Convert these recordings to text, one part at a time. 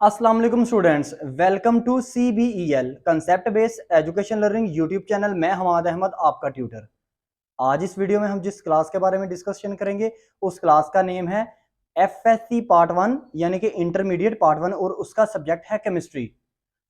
अस्सलाम वालेकुम students, welcome to CBEL concept based education learning YouTube channel. मैं हमाद अहमद आपका ट्यूटर। आज इस वीडियो में हम जिस क्लास के बारे में डिस्कशन करेंगे उस क्लास का नेम है FSC पार्ट 1 यानी कि इंटरमीडिएट पार्ट 1 और उसका सब्जेक्ट है केमिस्ट्री।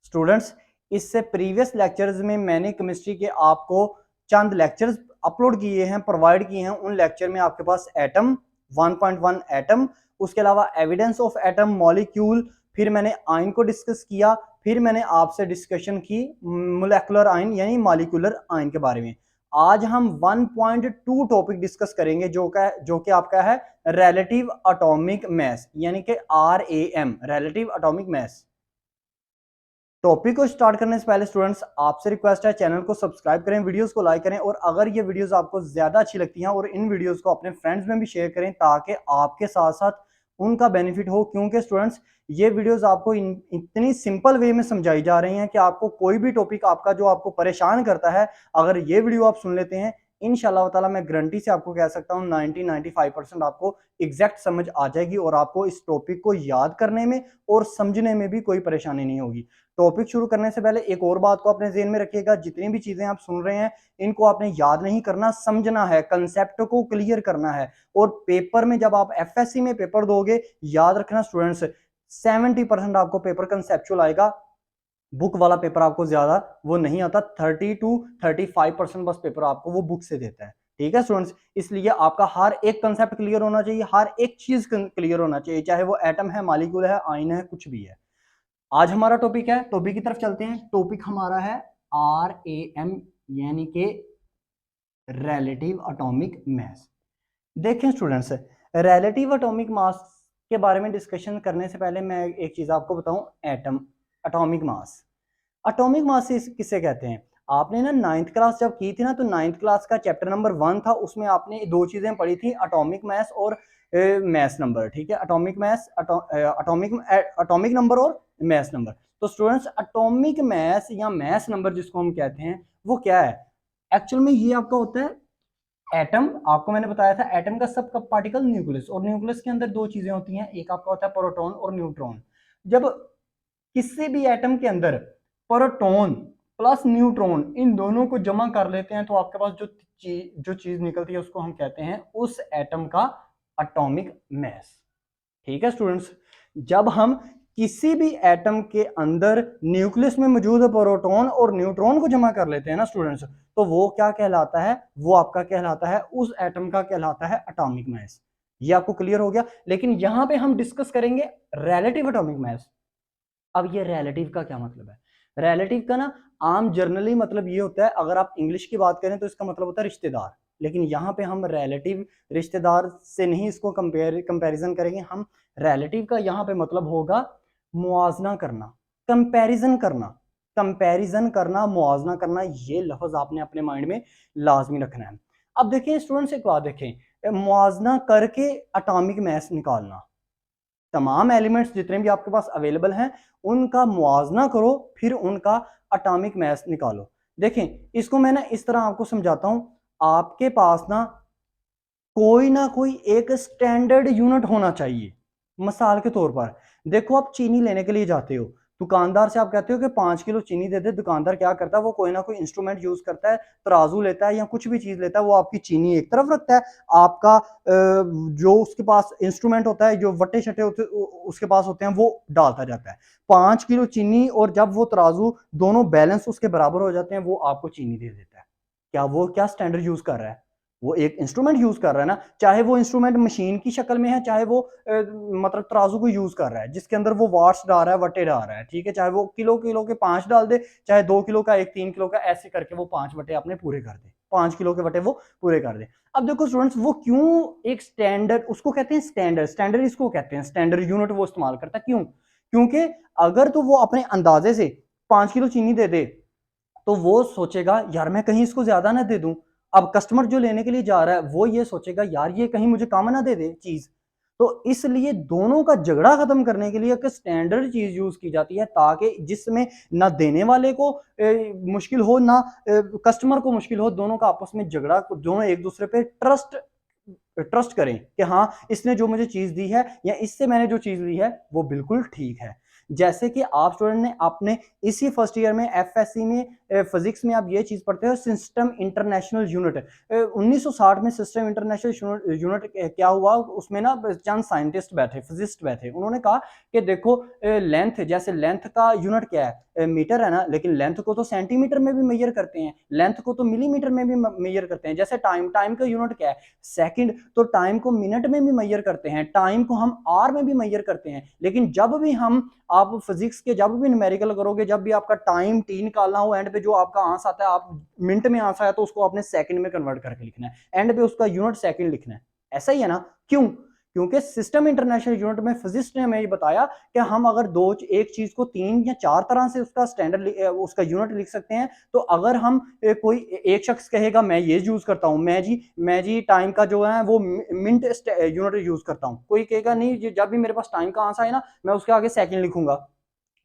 स्टूडेंट्स, इससे प्रीवियस लेक्चर्स में मैंने केमिस्ट्री के आपको चंद लेक्चर्स अपलोड किए हैं, प्रोवाइड किए हैं। उन लेक्चर में आपके पास एटम 1.1 एटम, उसके अलावा एविडेंस ऑफ एटम, मॉलिक्यूल, फिर मैंने आयन को डिस्कस किया, फिर मैंने आपसे डिस्कशन की मोलेकुलर आयन यानी मॉलिक्यूलर आयन के बारे में। आज हम 1.2 टॉपिक डिस्कस करेंगे जो कि आपका है रिलेटिव एटॉमिक मास यानी कि RAM, relative atomic mass. Topic को स्टार्ट करने से पहले स्टूडेंट्स आपसे रिक्वेस्ट है, चैनल को सब्सक्राइब करें, वीडियोस को लाइक करें और अगर ये वीडियोस आपको ज्यादा अच्छी लगती हैं और इन वीडियोस को अपने फ्रेंड्स में भी शेयर करें ताकि आपके साथ साथ उनका बेनिफिट हो। क्योंकि स्टूडेंट्स ये वीडियोस आपको इतनी सिंपल वे में समझाई जा रही हैं कि आपको कोई भी टॉपिक आपका जो आपको परेशान करता है, अगर ये वीडियो आप सुन लेते हैं, इंशाल्लाह ताला मैं गारंटी से आपको कह सकता हूँ 90-95% आपको एग्जैक्ट समझ आ जाएगी और आपको इस टॉपिक को याद करने में और समझने में भी कोई परेशानी नहीं होगी। टॉपिक शुरू करने से पहले एक और बात को अपने ज़हन में रखिएगा, जितनी भी चीजें आप सुन रहे हैं इनको आपने याद नहीं करना, समझना है, कंसेप्ट को क्लियर करना है। और पेपर में जब आप FSC में पेपर दोगे, याद रखना स्टूडेंट्स 70% आपको पेपर कंसेप्चुअल आएगा, बुक वाला पेपर आपको ज्यादा वो नहीं आता। 30-35% बस पेपर आपको वो बुक से देता है। ठीक है स्टूडेंट्स, इसलिए आपका हर एक कंसेप्ट क्लियर होना चाहिए, हर एक चीज क्लियर होना चाहिए, चाहे वो एटम है, मॉलिक्यूल है, आयन है, कुछ भी है। आज हमारा टॉपिक है, टॉपिक की तरफ चलते हैं। टॉपिक हमारा है RAM यानी कि रिलेटिव एटॉमिक मास। देखें स्टूडेंट्स, रिलेटिव एटॉमिक मास के बारे में डिस्कशन करने से पहले मैं एक चीज आपको बताऊं, atom atomic mass. Atomic mass किसे कहते हैं? आपने ना 9th क्लास जब की थी ना, तो 9th क्लास का चैप्टर नंबर 1 था, उसमें आपने दो चीजें पढ़ी थी, एटॉमिक मास और मास नंबर। ठीक है, एटॉमिक मास, एटॉमिक नंबर और मास नंबर। तो स्टूडेंट्स, एटॉमिक मास या मास नंबर जिसको हम कहते हैं वो क्या है? एक्चुअल में ये आपका होता है एटम। आपको मैंने बताया था एटम का सब पार्टिकल न्यूक्लियस, और न्यूक्लियस के अंदर दो चीजें होती हैं, एक आपका होता है प्रोटॉन और न्यूट्रॉन। जब किसी भी एटम के अंदर प्रोटॉन प्लस न्यूट्रॉन इन दोनों को जमा कर लेते हैं तो आपके पास जो चीज निकलती है उसको हम कहते हैं उस एटम का एटॉमिक मास। ठीक है स्टूडेंट्स, जब हम किसी भी एटम के अंदर न्यूक्लियस में मौजूद प्रोटॉन और न्यूट्रॉन को जमा कर लेते हैं ना स्टूडेंट्स, तो वो क्या कहलाता है? वो आपका कहलाता है, उस एटम का कहलाता है एटॉमिक मास। ये आपको क्लियर हो गया। लेकिन यहां पे हम डिस्कस करेंगे रिलेटिव एटॉमिक मास। अब ये रिलेटिव का क्या मतलब है? रिलेटिव का ना आम जर्नली मतलब ये होता है, अगर आप इंग्लिश की बात करें तो इसका मतलब होता है रिश्तेदार। लेकिन यहाँ पे हम रिलेटिव रिश्तेदार से नहीं इसको कंपैरिजन करेंगे, हम रिलेटिव का यहाँ पे मतलब होगा मुआवजना करना, कंपैरिजन करना। कंपैरिजन करना, मुआवजना करना, ये लफ्ज आपने अपने माइंड में लाजमी रखना है। अब देखिए स्टूडेंट्स, एक बात देखें, मुआवजना करके एटॉमिक मास निकालना, तमाम एलिमेंट्स जितने भी आपके पास अवेलेबल हैं उनका मुआवजना करो, फिर उनका एटॉमिक मास निकालो। देखें, इसको मैं ना इस तरह आपको समझाता हूं। आपके पास ना कोई एक स्टैंडर्ड यूनिट होना चाहिए। मिसाल के तौर पर देखो, आप चीनी लेने के लिए जाते हो, दुकानदार से आप कहते हो कि 5 किलो चीनी दे दे। दुकानदार क्या करता है, वो कोई ना कोई इंस्ट्रूमेंट यूज करता है, तराजू लेता है या कुछ भी चीज लेता है, वो आपकी चीनी एक तरफ रखता है, आपका जो उसके पास इंस्ट्रूमेंट होता है, जो वट्टे छट्टे होते उसके पास होते हैं, वो डालता जाता है 5 किलो चीनी, और जब वो तराजू दोनों बैलेंस उसके बराबर हो जाते हैं, वो आपको चीनी दे देता है। क्या वो क्या स्टैंडर्ड यूज कर रहा है? वो एक इंस्ट्रूमेंट यूज कर रहा है ना, चाहे वो इंस्ट्रूमेंट मशीन की शक्ल में है, चाहे वो मतलब तराजू को यूज कर रहा है जिसके अंदर वो वाट्स डाल रहा है, वटे डाल रहा है। ठीक है, चाहे वो किलो किलो के 5 डाल दे, चाहे 2 किलो का, एक 3 किलो का, ऐसे करके वो 5 वटे अपने पूरे कर दे, 5 किलो के वटे वो पूरे कर दे। अब देखो स्टूडेंट्स, वो क्यों एक स्टैंडर्ड, उसको कहते हैं स्टैंडर्ड, स्टैंडर्ड इसको कहते हैं, स्टैंडर्ड यूनिट वो इस्तेमाल करता है। क्यों? क्योंकि अगर तो वो अपने अंदाजे से 5 किलो चीनी दे दे तो वो सोचेगा यार मैं कहीं इसको ज्यादा ना दे दूं। अब कस्टमर जो लेने के लिए जा रहा है वो ये सोचेगा यार ये कहीं मुझे कम ना दे दे चीज। तो इसलिए दोनों का झगड़ा खत्म करने के लिए एक स्टैंडर्ड चीज यूज की जाती है, ताकि जिसमें ना देने वाले को मुश्किल हो, ना कस्टमर को मुश्किल हो, दोनों का आपस में झगड़ा, दोनों एक दूसरे पे ट्रस्ट ट्रस्ट करें कि हाँ इसने जो मुझे चीज दी है या इससे मैंने जो चीज ली है वो बिल्कुल ठीक है। जैसे कि आप स्टूडेंट ने आपने इसी फर्स्ट ईयर में एफएससी में फिजिक्स में आप ये चीज पढ़ते हो, सिस्टम इंटरनेशनल यूनिट। 1960 में सिस्टम इंटरनेशनल यूनिट क्या हुआ, उसमें ना चंद साइंटिस्ट बैठे, फिजिस्ट बैठे, उन्होंने कहा कि देखो लेंथ, जैसे लेंथ का यूनिट क्या है, मीटर है ना, लेकिन लेंथ को तो सेंटीमीटर में भी मेजर करते हैं, लेंथ को तो मिलीमीटर में भी मेजर करते हैं। जैसे टाइम, टाइम का यूनिट क्या है, सेकंड, तो टाइम को मिनट में भी मेजर करते हैं, टाइम को हम आवर में भी मेजर करते हैं। लेकिन जब भी हम, आप फिजिक्स के जब भी न्यूमेरिकल करोगे, जब भी आपका टाइम टी निकालना हो, एंड पे जो आपका आंसर आता है, आप मिनट में आंसर आया तो उसको आपने सेकंड में कन्वर्ट करके लिखना है, एंड पे उसका यूनिट सेकंड लिखना है। ऐसा ही है ना, क्यों? क्योंकि सिस्टम इंटरनेशनल यूनिट में फिजिक्स ने हमें ये बताया कि हम अगर एक चीज को 3 या 4 तरह से उसका स्टैंडर्ड, उसका यूनिट लिख सकते हैं। तो अगर हम कोई एक शख्स कहेगा मैं ये यूज करता हूं, मैं जी टाइम का जो है वो मिनट यूनिट यूज करता हूं, कोई कहेगा नहीं, जब भी मेरे पास टाइम का आंसर है ना, मैं उसके आगे सेकंड लिखूंगा,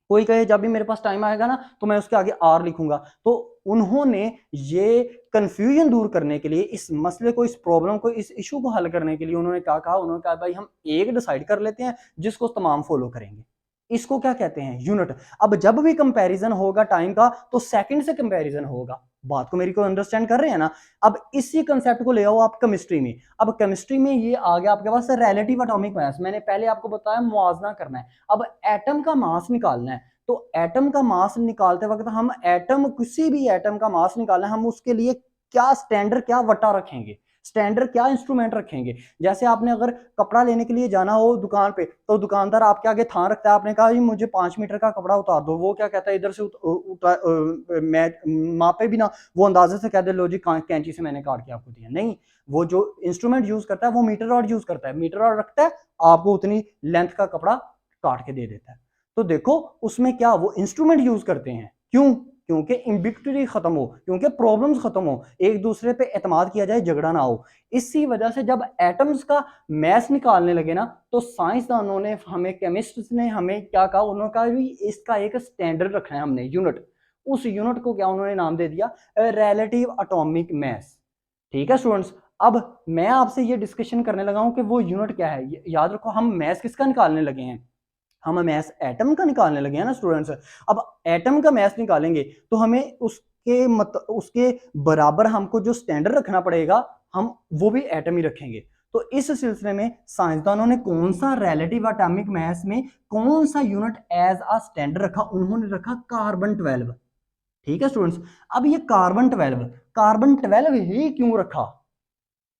कोई कहे जब भी मेरे पास टाइम आएगा ना तो मैं उसके आगे आर लिखूंगा। तो उन्होंने ये कंफ्यूजन दूर करने के लिए, इस मसले को, इस प्रॉब्लम को, इस इशू को हल करने के लिए उन्होंने क्या कहा, उन्होंने कहा भाई हम एक डिसाइड कर लेते हैं जिसको तमाम फॉलो करेंगे। इसको क्या कहते हैं, यूनिट। अब जब भी कंपैरिजन होगा टाइम का तो सेकंड से कंपैरिजन होगा। बात को मेरी को अंडरस्टैंड कर रहे हैं ना। अब इसी कंसेप्ट को ले आओ आप केमिस्ट्री में। अब केमिस्ट्री में ये आ गया आपके पास रिलेटिव एटॉमिक मास। मैंने पहले आपको बताया मुआवजा करना है। अब एटम का मास निकालना है, तो एटम का मास निकालते वक्त हम एटम, किसी भी एटम का मास निकालना है, हम उसके लिए क्या स्टैंडर्ड, क्या वटा रखेंगे, स्टैंडर्ड क्या इंस्ट्रूमेंट रखेंगे। जैसे आपने अगर कपड़ा लेने के लिए जाना हो दुकान पे, तो दुकानदार आपके आगे थान रखता है, आपने कहा जी मुझे 5 मीटर का कपड़ा उतार दो, वो क्या कहता है इधर से मैं मापे भी ना, वो अंदाजे से कह दे लो जी कैंची से मैंने काट के आपको दिया। नहीं, वो जो इंस्ट्रूमेंट यूज करता है वो मीटर रॉड यूज करता है, मीटर रॉड रखता है, आपको उतनी लेंथ का कपड़ा काट के दे देता है। तो देखो उसमें क्या वो इंस्ट्रूमेंट यूज करते हैं, क्यों? क्योंकि एम्बिग्युइटी खत्म हो, क्योंकि प्रॉब्लम्स खत्म हो, एक दूसरे पे एतमाद किया जाए, झगड़ा ना हो। इसी वजह से जब एटम्स का मैस निकालने लगे ना, तो साइंसदानों ने हमें, केमिस्ट्स ने हमें क्या कहा, उन्होंने कहा भी इसका एक स्टैंडर्ड रखना है हमने, यूनिट। उस यूनिट को क्या उन्होंने नाम दे दिया, रिलेटिव एटॉमिक मैस। ठीक है स्टूडेंट्स, अब मैं आपसे ये डिस्कशन करने लगा हूं कि वो यूनिट क्या है। याद रखो हम मैस किसका निकालने लगे हैं, हम मैस एटम का निकालने लगे हैं ना स्टूडेंट्स। अब एटम का मैस निकालेंगे तो हमें उसके बराबर हमको जो स्टैंडर्ड रखना पड़ेगा, हम वो भी एटम ही रखेंगे। तो इस सिलसिले में साइंसदानों ने कौन सा रिलेटिव एटॉमिक मैस में कौन सा यूनिट एज अ स्टैंडर्ड रखा, उन्होंने रखा कार्बन 12। ठीक है स्टूडेंट्स, अब ये कार्बन 12, कार्बन 12 ही क्यों रखा,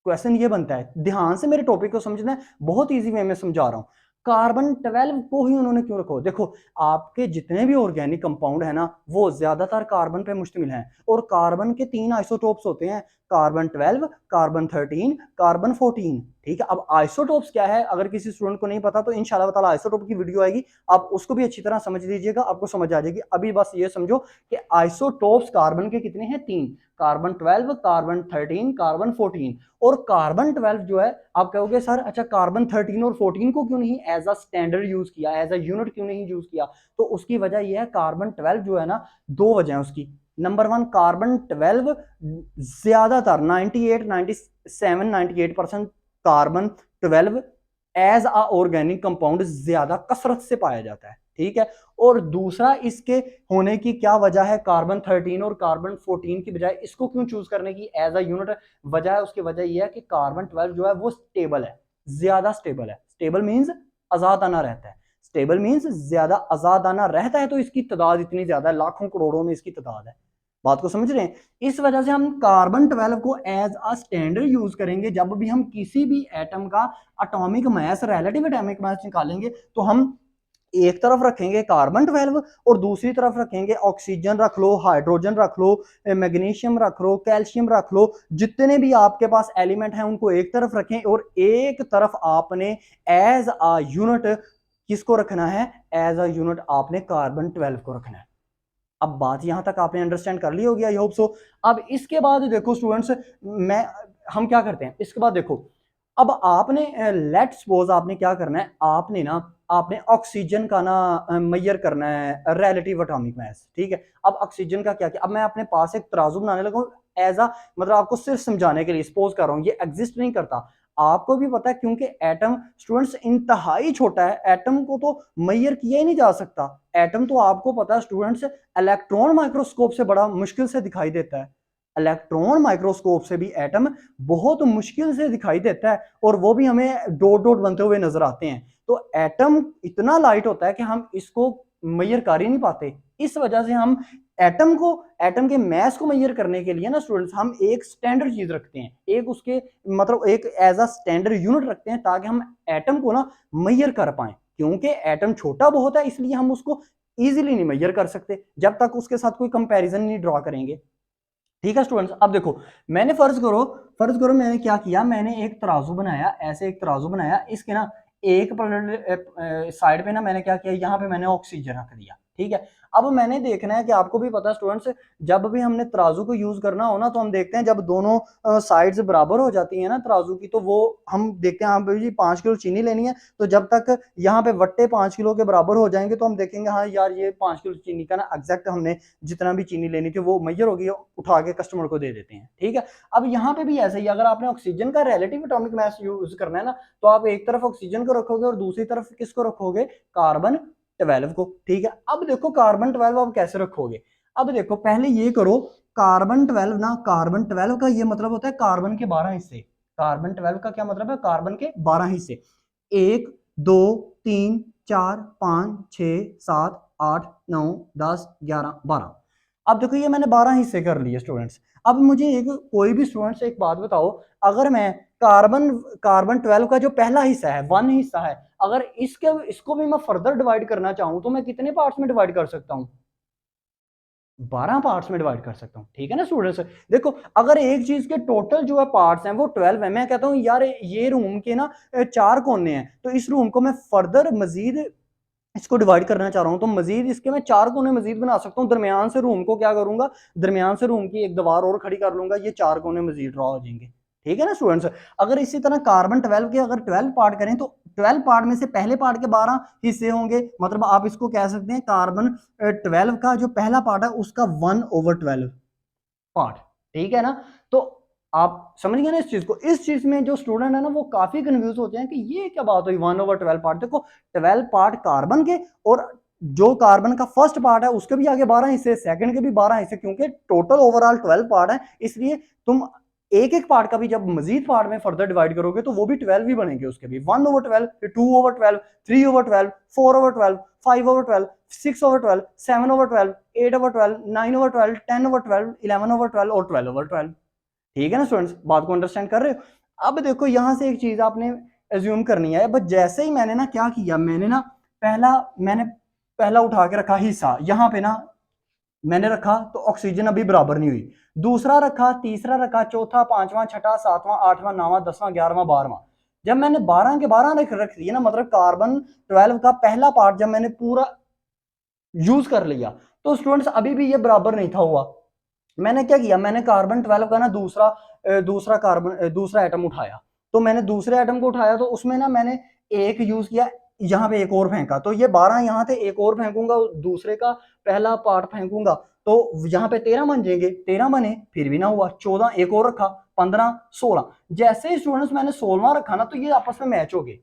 क्वेश्चन ये बनता है। ध्यान से मेरे टॉपिक को समझना है, बहुत इजी वे में समझा रहा हूं। कार्बन 12 को ही उन्होंने क्यों रखा, देखो आपके जितने भी ऑर्गेनिक कंपाउंड है ना, वो ज्यादातर कार्बन पे मुश्तमिल हैं, और कार्बन के 3 आइसोटोप्स होते हैं, कार्बन 12, कार्बन 13, कार्बन 14। ठीक है, अब आइसोटोप्स क्या है, अगर किसी स्टूडेंट को नहीं पता तो इंशाल्लाह ताला आइसोटोप की वीडियो आएगी, आप उसको भी अच्छी तरह समझ लीजिएगा, आपको समझ आ जाएगी। अभी बस ये समझो कि आइसोटोप्स कार्बन के कितने हैं, 3, कार्बन 12, कार्बन 13, कार्बन 14। और कार्बन 12 जो है, आप कहोगे सर अच्छा कार्बन 13 और 14 को क्यों नहीं एज अ स्टैंडर्ड यूज किया, एज अ यूनिट क्यों नहीं यूज किया? तो उसकी वजह यह है, कार्बन 12 जो है ना, दो वजह है उसकी। नंबर 1, कार्बन 12 ज्यादातर 98, 97, 98% carbon 12 as a organic compound ज्यादा कसरत से पाया जाता है। ठीक है, और दूसरा इसके होने की क्या वजह है, कार्बन 13 और कार्बन 14 की बजाय इसको क्यों चूज करने की एज अ यूनिट, वजह है, उसकी वजह यह है कि कार्बन 12 जो है वो स्टेबल है, ज्यादा स्टेबल है। स्टेबल मींस आजादाना रहता है, स्टेबल मींस ज्यादा आजादाना रहता है, तो इसकी तादाद इतनी ज्यादा है, लाखों करोड़ों में इसकी तादाद है। बात को समझ रहे हैं? इस वजह से हम कार्बन 12 को एज अ स्टैंडर्ड यूज करेंगे जब भी हम किसी भी एटम का atomic mass, relative atomic mass निकालेंगे, तो हम एक तरफ रखेंगे कार्बन 12 और दूसरी तरफ रखेंगे ऑक्सीजन रख लो, हाइड्रोजन रख लो, मैग्नीशियम रख लो, कैल्शियम रख लो, जितने भी आपके पास एलिमेंट हैं उनको एक तरफ रखें, और एक तरफ आपने एज अ यूनिट किसको रखना है, एज अ यूनिट आपने कार्बन 12 को रखना है। अब बात यहां तक आपने अंडरस्टैंड कर ली होगी, आई होप सो। अब इसके बाद देखो स्टूडेंट्स, मैं हम क्या करते हैं इसके बाद, देखो अब आपने लेट सपोज आपने क्या करना है, आपने ना आपने ऑक्सीजन का ना मेजर करना है रिलेटिव एटॉमिक मास। ठीक है, अब ऑक्सीजन का क्या किया, अब मैं अपने पास एक तराजू बनाने लगा एज अ, मतलब आपको सिर्फ समझाने के लिए, सपोज कर रहा हूं, ये एग्जिस्ट नहीं करता। आपको भी पता है, क्योंकि एटम स्टूडेंट्स इंतहाई छोटा है, एटम को तो मेजर किया ही नहीं जा सकता। एटम तो आपको पता है स्टूडेंट्स, इलेक्ट्रॉन माइक्रोस्कोप से बड़ा मुश्किल से दिखाई देता है। इलेक्ट्रॉन माइक्रोस्कोप से भी एटम बहुत मुश्किल से दिखाई देता है, और वो भी हमें डॉट डॉट बनते हुए नजर आते हैं। तो एटम इतना लाइट होता है कि हम इसको मेजर कर ही नहीं पाते। इस वजह से हम एटम के मैस को मेजर करने के लिए ना स्टूडेंट्स, हम एक स्टैंडर्ड चीज रखते हैं, एक उसके मतलब एक एज अ स्टैंडर्ड यूनिट रखते हैं, ताकि हम एटम को ना मेजर कर पाए। क्योंकि एटम छोटा बहुत है, इसलिए हम उसको इजीली नहीं मेजर कर सकते जब तक उसके साथ कोई कंपैरिजन नहीं ड्रॉ करेंगे। ठीक है स्टूडेंट्स, अब देखो, मैंने फर्ज करो मैंने क्या किया, मैंने एक तराजू बनाया, ऐसे एक तराजू बनाया, इसके ना एक साइड पे ना मैंने क्या किया, यहाँ पे मैंने ऑक्सीजन रख दिया। ठीक है, अब मैंने देखना है कि आपको भी पता है स्टूडेंट्स, जब भी हमने तराजू को यूज करना हो ना, तो हम देखते हैं जब दोनों साइड्स बराबर हो जाती है ना तराजू की, तो वो हम देखते हैं, हाँ भाई जी 5 किलो चीनी लेनी है, तो जब तक यहाँ पे वट्टे 5 किलो के बराबर हो जाएंगे, तो हम देखेंगे हाँ यार ये 5 किलो चीनी का ना एग्जैक्ट हमने जितना भी चीनी लेनी थी वो मेजर होगी, उठा के कस्टमर को दे देते हैं। ठीक है, अब यहाँ पे भी ऐसा ही, अगर आपने ऑक्सीजन का रिलेटिव एटॉमिक मास यूज करना है ना, तो आप एक तरफ ऑक्सीजन को रखोगे और दूसरी तरफ किसको रखोगे, कार्बन 12 को। ठीक है, अब देखो कार्बन 12 आप कैसे रखोगे। अब देखो पहले ये करो, कार्बन 12 ना, कार्बन 12 का ये मतलब होता है कार्बन के 12 हिस्से। कार्बन 12 का क्या मतलब है, कार्बन के 12 हिस्से, 1 2 3 4 5 6 7 8 9 10 11 12। अब देखो ये मैंने 12 हिस्से कर लिए स्टूडेंट्स। अब मुझे एक कोई भी स्टूडेंट्स एक बात बताओ, अगर मैं कार्बन कार्बन 12 का जो पहला हिस्सा है, 1 हिस्सा है, अगर इसको भी मैं फर्दर डिवाइड करना चाहूं, तो मैं कितने पार्ट्स में डिवाइड कर सकता हूं, 12 पार्ट्स में डिवाइड कर सकता हूं। ठीक है ना स्टूडेंट्स, देखो अगर एक चीज के टोटल जो है पार्ट्स हैं वो 12 है, मैं कहता हूं यार ये रूम के ना 4 कोने हैं, तो इस रूम को मैं फर्दर मजीद इसको डिवाइड करना चाह रहा हूं, तो मजीद इसके मैं 4 कोने मजीद बना सकता हूं। दरमियान से रूम को क्या करूंगा, दरमियान से रूम की एक दीवार और खड़ी कर लूंगा, ये 4 कोने मजीद ड्रॉ हो जाएंगे। ठीक है ना स्टूडेंट्स, अगर इसी तरह कार्बन 12 के अगर 12 पार्ट करें, तो 12 पार्ट में से पहले पार्ट के 12 हिस्से होंगे, मतलब आप इसको कह सकते हैं कार्बन 12 का जो पहला पार्ट है उसका 1/12 पार्ट। ठीक है ना, तो आप समझ गए ना इस चीज को। इस चीज में जो स्टूडेंट है ना वो काफी कंफ्यूज होते हैं कि ये क्या बात हुई 1/12 पार्ट। देखो 12 पार्ट कार्बन के, और जो कार्बन का फर्स्ट पार्ट है उसके भी आगे 12 हिस्से, सेकंड के भी 12 हिस्से, क्योंकि टोटल ओवरऑल 12 पार्ट है, इसलिए तुम एक एक पार्ट का भी जब मजीद पार्ट में फर्दर डिवाइड करोगे तो वो भी 12 ही बनेंगे, उसके भी 1/12, 2/12, 3/12, 4/12, 5/12, 6/12, 7/12, 8/12, 9/12, 10/12, 11/12 और 12/12। ठीक है ना स्टूडेंट्स, बात को अंडरस्टैंड कर रहे हो। अब देखो यहां से एक चीज आपने एज्यूम करनी है, बस जैसे ही मैंने ना क्या किया, मैंने पहला उठा के रखा हिस्सा यहां पे ना मैंने रखा, तो ऑक्सीजन अभी बराबर नहीं हुई, दूसरा रखा, तीसरा रखा, चौथा, पांचवा, छठा, सातवां, आठवां, नौवां, 10वां, 11वां, 12वां। जब मैंने 12 के 12 रख दिए ना, मतलब कार्बन 12 का पहला पार्ट जब मैंने पूरा यूज कर लिया, तो स्टूडेंट्स अभी भी ये बराबर नहीं था हुआ। मैंने क्या किया, मैंने कार्बन 12 का ना दूसरा एटम उठाया, तो मैंने दूसरे एटम को उठाया, तो उसमें ना मैंने एक यूज किया, यहाँ पे एक और फेंका, तो ये 12 यहाँ थे, एक और फेंकूंगा, दूसरे का पहला पार्ट फेंकूंगा, तो यहाँ पे 13 बन जाएंगे, 13 बने, फिर भी ना हुआ, 14 एक और रखा, 15, 16। जैसे ही स्टूडेंट्स मैंने 16वां रखा ना, तो ये आपस में मैच हो गए।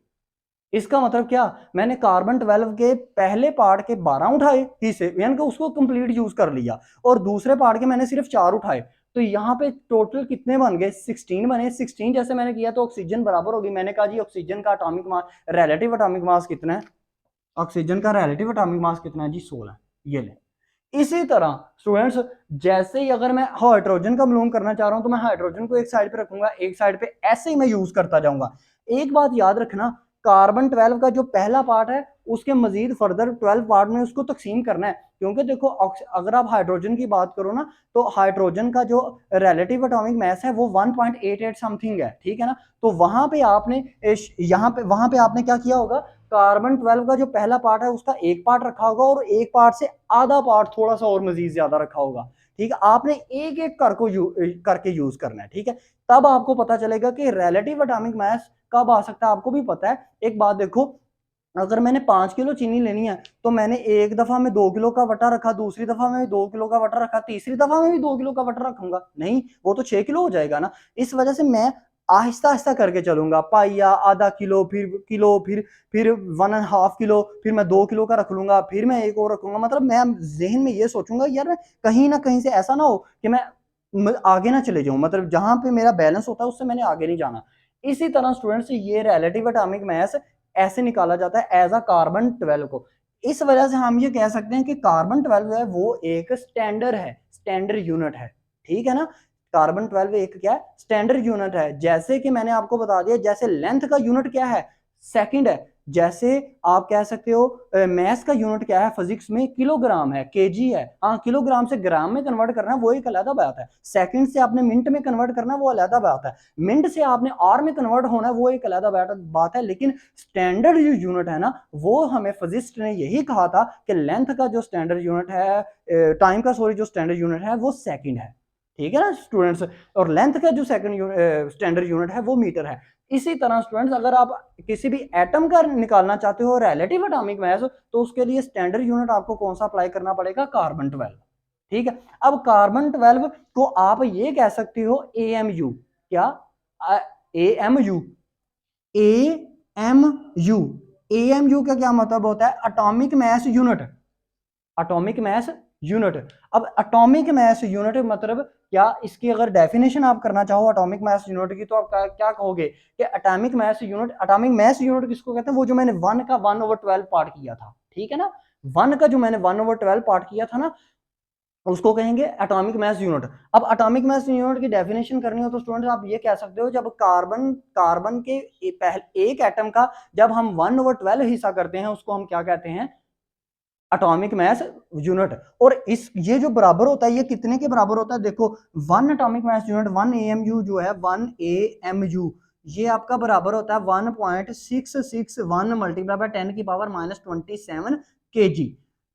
इसका मतलब क्या, मैंने कार्बन 12 के पहले पार्ट के 12 उठाए हिस्से, यानी कि उसको कंप्लीट यूज कर लिया, और दूसरे पार्ट के मैंने सिर्फ 4 उठाए, तो यहाँ पे टोटल कितने बन गए, 16 बने। 16 जैसे मैंने किया तो ऑक्सीजन बराबर होगी, मैंने कहा जी ऑक्सीजन का atomic mass, relative atomic mass कितना है, ऑक्सीजन का रिलेटिव एटॉमिक मास कितना है जी, 16। ये ले, इसी तरह स्टूडेंट्स, जैसे ही अगर मैं हाइड्रोजन का मालूम करना चाह रहा हूं, तो मैं हाइड्रोजन को एक साइड पे रखूंगा, एक साइड पे, ऐसे ही मैं यूज करता जाऊंगा। एक बात याद रखना, कार्बन 12 का जो पहला पार्ट है उसके मजीद फर्दर 12 पार्ट में उसको तकसीम करना है, क्योंकि देखो अगर आप हाइड्रोजन की बात करो ना, तो हाइड्रोजन का जो रिलेटिव एटॉमिक मास है वो 1.88 समथिंग है। ठीक है ना, तो वहां पे आपने वहां पे आपने क्या किया होगा, कार्बन 12 का जो पहला पार्ट है उसका एक पार्ट रखा होगा, और एक पार्ट से आधा पार्ट थोड़ा सा और मजीद ज्यादा रखा होगा। ठीक है, आपने एक एक करके यूज करना है। ठीक है, तब आपको पता चलेगा कि रिलेटिव एटॉमिक मास कब आ सकता है, आपको भी पता है। एक बात देखो, अगर मैंने 5 किलो चीनी लेनी है, तो मैंने एक दफा में 2 किलो का वटा रखा, दूसरी दफा में 2 किलो का वटा रखा, तीसरी दफा में भी 2 किलो का वटा रखूंगा, नहीं वो तो 6 किलो हो जाएगा ना। इस वजह से मैं आहिस्ता आहिस्ता करके चलूंगा, पाइया, आधा किलो, फिर 1.5 किलो, फिर मैं 2 किलो का रख लूंगा, फिर मैं एक और रखूंगा। मतलब मैं जहन में ये सोचूंगा यार मैं कहीं ना कहीं से ऐसा ना हो कि मैं आगे ना चले जाऊं, मतलब जहां पे मेरा बैलेंस होता है उससे मैंने आगे नहीं जाना। इसी तरह स्टूडेंट्स ये रिलेटिव एटॉमिक मास ऐसे निकाला जाता है एज अ कार्बन 12 को। इस वजह से हम ये कह सकते हैं कि कार्बन 12 है वो एक स्टैंडर्ड है, स्टैंडर्ड यूनिट है, ठीक है ना। कार्बन 12 एक क्या है, स्टैंडर्ड यूनिट है। जैसे कि मैंने आपको बता दिया, जैसे लेंथ का यूनिट क्या है, सेकंड है। जैसे आप कह सकते हो मैथ का यूनिट क्या है फिजिक्स में, किलोग्राम है, केजी है। हाँ, किलोग्राम से ग्राम में कन्वर्ट करना वो एक अलग बात है, सेकंड से आपने मिनट में कन्वर्ट करना वो अलग बात है, मिनट से आपने आवर में कन्वर्ट होना है वो एक अलग बात है। लेकिन स्टैंडर्ड जो यूनिट है ना, वो हमें फिजिस्ट ने यही कहा था कि लेंथ का जो स्टैंडर्ड यूनिट है, टाइम का सॉरी जो स्टैंडर्ड यूनिट है वो सेकंड है, ठीक है ना स्टूडेंट्स। और लेंथ का जो सेकंड स्टैंडर्ड यूनिट है वो मीटर है। इसी तरह स्टूडेंट्स अगर आप किसी भी एटम का निकालना चाहते हो रिलेटिव एटॉमिक मास, तो उसके लिए स्टैंडर्ड यूनिट आपको कौन सा अप्लाई करना पड़ेगा, कार्बन 12, ठीक है। अब कार्बन 12 को आप ये कह सकते हो AMU, क्या AMU, AMU, AMU का क्या मतलब होता है, atomic mass unit, atomic mass unit. अब एटॉमिक मास यूनिट मतलब क्या, इसकी अगर डेफिनेशन आप करना चाहो एटॉमिक मास यूनिट की, तो आप क्या कहोगे कि atomic mass unit, atomic mass unit किसको कहते हैं, वो जो मैंने 1 का 1/12 पार्ट किया था, ठीक है ना, 1 का जो मैंने 1/12 पार्ट किया था ना, उसको कहेंगे एटॉमिक मास यूनिट। अब एटॉमिक मास यूनिट की डेफिनेशन करनी हो तो स्टूडेंट्स आप ये कह सकते हो, जब कार्बन कार्बन के एक एटम का जब हम 1/12 हिस्सा करते हैं उसको हम क्या कहते हैं, एटॉमिक मास यूनिट। और इस ये जो बराबर होता है ये कितने के बराबर होता है, देखो 1 एटॉमिक मास यूनिट 1 AMU जो है 1 AMU ये आपका बराबर होता है 1.661 मल्टीप्लाई बाय 10⁻⁻27 केजी।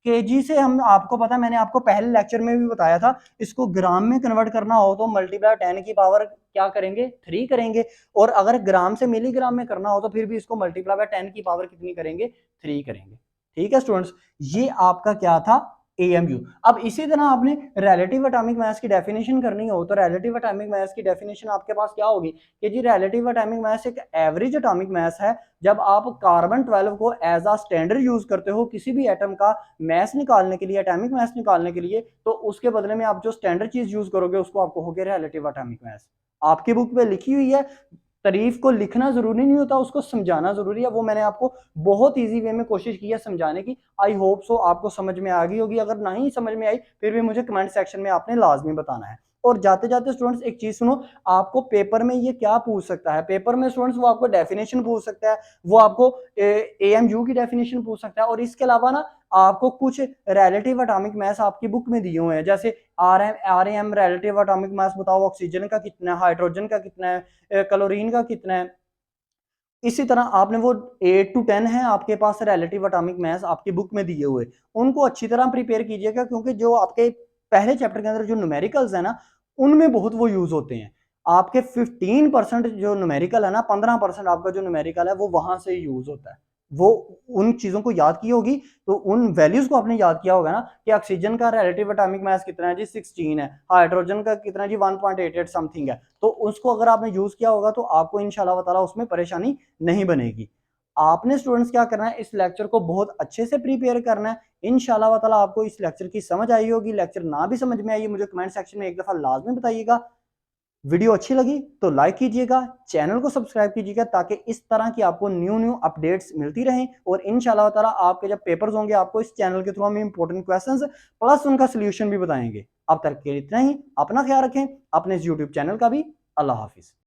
केजी से हम आपको पता है, मैंने आपको पहले लेक्चर में भी बताया था, इसको ग्राम में कन्वर्ट करना हो तो मल्टीप्लाई 10 की पावर क्या करेंगे, 3 करेंगे। और अगर ग्राम से मिलीग्राम में करना हो तो फिर भी इसको मल्टीप्लाई बाय 10 की पावर कितनी करेंगे, 3 करेंगे, ठीक है स्टूडेंट्स। ये आपका क्या था, AMU। अब इसी तरह आपने रिलेटिव एटॉमिक मास की डेफिनेशन करनी हो तो रिलेटिव एटॉमिक मास की डेफिनेशन आपके पास क्या होगी कि जी रिलेटिव एटॉमिक मास एक एवरेज एटॉमिक मास है। जब आप कार्बन 12 को एज अ स्टैंडर्ड यूज करते हो किसी भी एटम का मास निकालने के लिए, एटॉमिक मास निकालने के लिए, तो उसके बदले में आप जो स्टैंडर्ड चीज यूज करोगे उसको आप कहोगे रिलेटिव एटॉमिक मास। आपकी बुक में लिखी हुई है, तारीफ को लिखना जरूरी नहीं होता, उसको समझाना जरूरी है। वो मैंने आपको बहुत इजी वे में कोशिश की है समझाने की। आई होप सो आपको समझ में आ गई होगी। अगर नहीं समझ में आई फिर भी मुझे कमेंट सेक्शन में आपने लाजमी बताना है। और जाते जाते स्टूडेंट्स एक चीज सुनो, आपको पेपर में ये क्या पूछ सकता है, पेपर में स्टूडेंट्स वो आपको डेफिनेशन पूछ सकता है, वो आपको AMU की डेफिनेशन पूछ सकता है। और इसके अलावा ना आपको कुछ रिलेटिव एटॉमिक मास आपकी बुक में दिए हुए हैं, जैसे RAM रिलेटिव एटॉमिक मास बताओ, ऑक्सीजन का कितना है, हाइड्रोजन का कितना है, क्लोरीन का कितना है। इसी तरह आपने वो 8 to 10 है आपके पास रिलेटिव एटॉमिक मास आपकी बुक में दिए हुए, उनको अच्छी तरह प्रिपेयर कीजिएगा, क्योंकि जो आपके पहले चैप्टर के अंदर जो न्यूमेरिकल्स है ना उनमें बहुत वो यूज होते हैं। आपके 15% जो न्यूमेरिकल है ना, 15% आपका जो न्यूमेरिकल है वो वहां से यूज होता है। वो उन चीजों को याद की होगी, तो उन वैल्यूज को आपने याद किया होगा ना कि ऑक्सीजन का रिलेटिव एटॉमिक मास कितना है जी, 16 है, हाइड्रोजन का कितना है जी, 1.88 समथिंग है। तो उसको अगर आपने यूज किया होगा तो आपको इंशाल्लाह ताला उसमें परेशानी नहीं बनेगी। आपने स्टूडेंट्स क्या करना है, इस लेक्चर को बहुत अच्छे से प्रिपेयर करना है। इंशाल्लाह ताला आपको इस लेक्चर की समझ आई होगी। लेक्चर ना भी समझ में आई मुझे कमेंट सेक्शन में एक दफा लाजमी बताइएगा। वीडियो अच्छी लगी तो लाइक कीजिएगा, चैनल को सब्सक्राइब कीजिएगा, ताकि इस तरह की आपको न्यू न्यू अपडेट्स मिलती रहें। और इंशाल्लाह ताला आपके जब पेपर्स होंगे आपको इस चैनल के थ्रू हम इंपॉर्टेंट क्वेश्चंस प्लस उनका सोल्यूशन भी बताएंगे। अब तक के इतना ही, अपना ख्याल रखें, अपने इस यूट्यूब चैनल का भी। अल्लाह हाफिज।